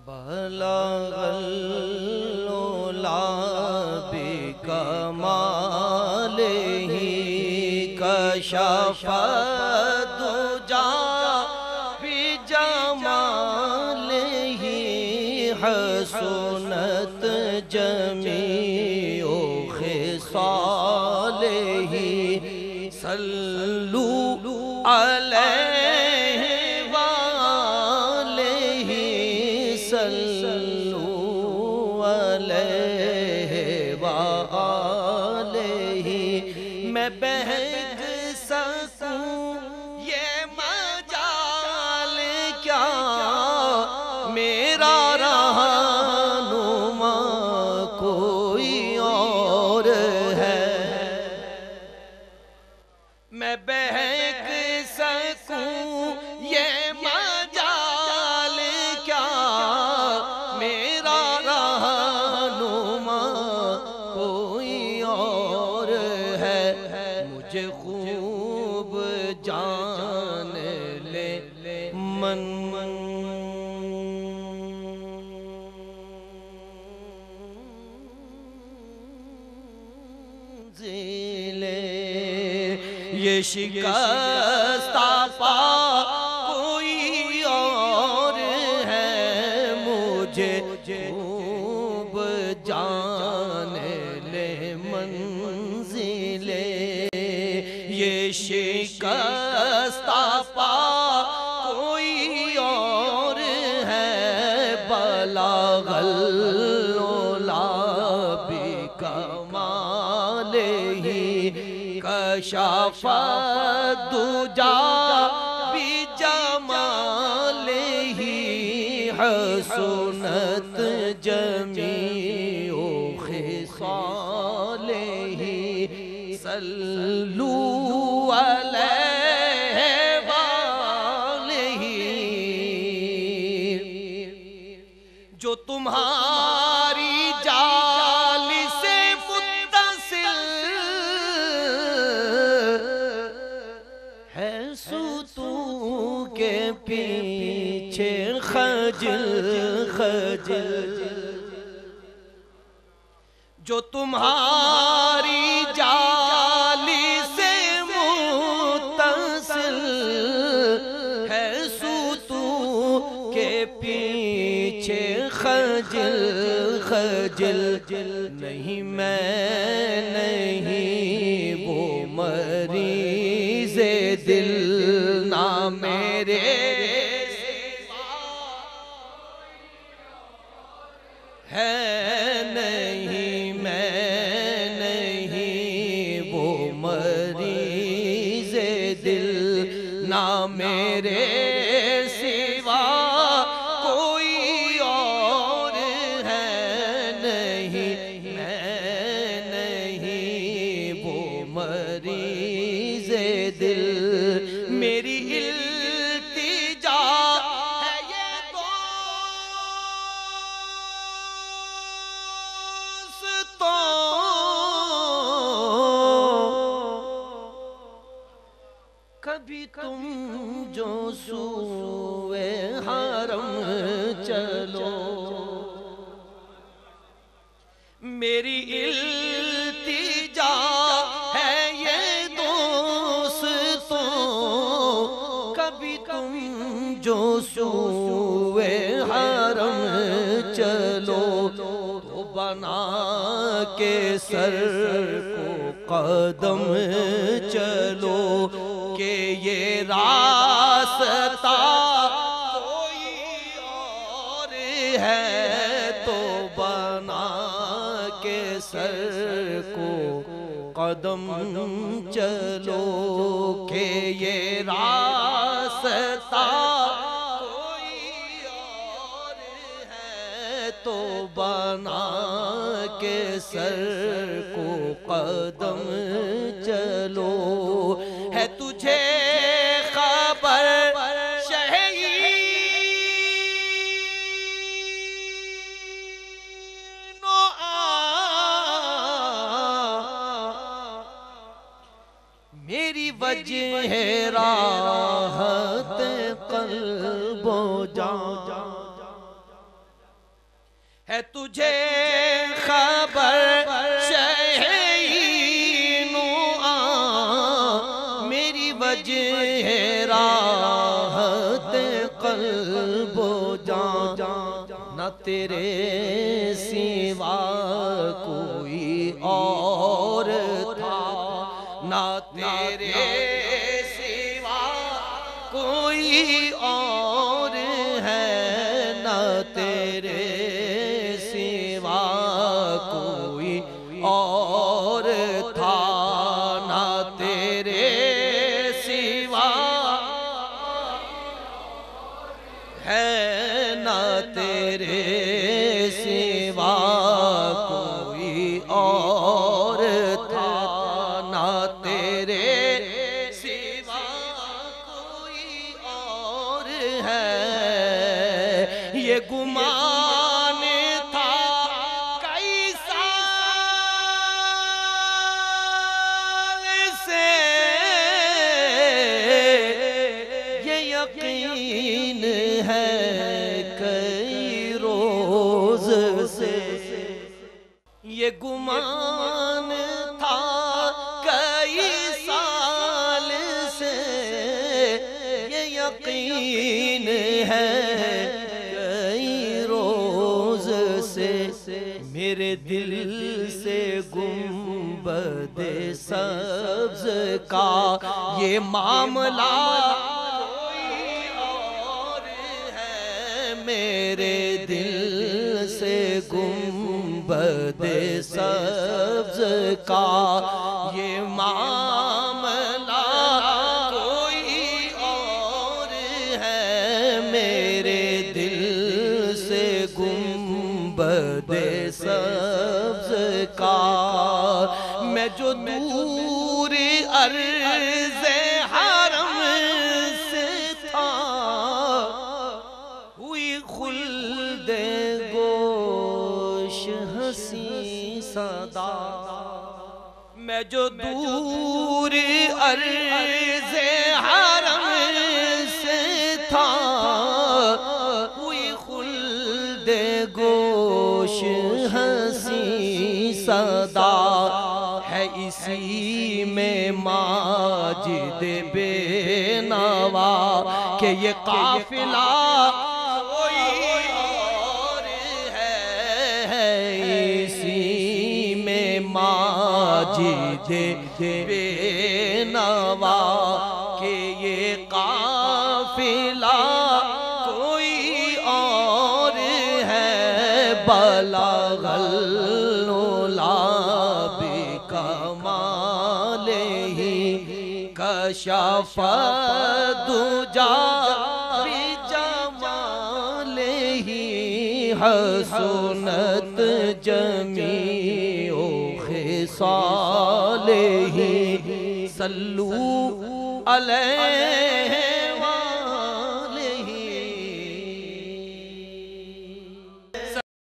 بلغ العلا بکمالہ کشف الدجا بجمالہ حسنت جمیع خصالہ صلو علیہ وآلہ صلو علیہ وآلہ میں بہک سکوں یہ مجال کیا میرا رہنما کوئی اور ہے میں بہک سکوں یہ مجال کیا میرا رہنما کوئی اور ہے مجھے خوب جان لے منزل یہ شکستہ پا کوئی اور ہے مجھے خوب جان لے منزل یہ شکستہ پا کوئی اور ہے بلغ العلا بکمالہ کشف الدجا بجمالہ حسنت جمیع خصالہ صلو علیہ وآلہ جو تمہاری جالی سے متصل ہے ستون کے پیچھے خجل خجل جو تمہاری جالی سے متصل ہے ستون کے پیچھے خجل خجل نہیں میں نہیں وہ مریض دل نہ میرے ہے نہیں میں نہیں وہ مریض دل نہ میرے سوا کوئی اور ہے نہیں میں نہیں وہ مریض دل میری التجا ہے یہ کبھی تم جو سوئے حرم چلو میری التجا ہے یہ دوستوں کبھی تم جو سوئے حرم چلو تو بنا کے سر کو قدم چلو کہ یہ راستہ کوئی اور ہے تو بنا کے سر کو قدم چلو کہ یہ راستہ کوئی اور ہے تو بنا کے سر کو قدم چلو ہے تجھے خبر شہین و میری وجہ ہے راحت قلب و جان ہے تجھے خبر شہینو میری وجہ ہے راحت قلب و جان نہ تیرے سوا کوئی اور تھا نہ تیرے سوا کوئی اور ہے نہ تیرے سوا کوئی اور تھا نہ تیرے سوا ہے نہ تیرے سوا کوئی اور تھا نہ تیرے سوا کوئی اور ہے یہ گمان تھا کئی سال سے یہ یقین ہے کئی روز سے یہ گمان تھا کئی سال سے یہ یقین ہے کئی روز سے میرے دل سے گنبد سبز کا یہ معاملہ کوئی اور ہے میرے دل سے گنبد سبز کا یہ معاملہ کوئی اور ہے میرے دل سے گنبد سبز کا میں جو دور عرض حرم سے تھا ہوئی خلد گوش ہنسی صدا میں جو دور عرض حرم سے تھا ہوئی خلد گوش ہنسی صدا ہے اسی میں ماجد بے نوا کہ یہ قافلہ کوئی اور ہے اسی میں ماجد بے نوا کہ یہ قافلہ کوئی اور ہے بلغ العلا بکمالہ کشف الدجا بجمالہ حسنت جمیع خصالہ صلو علیہ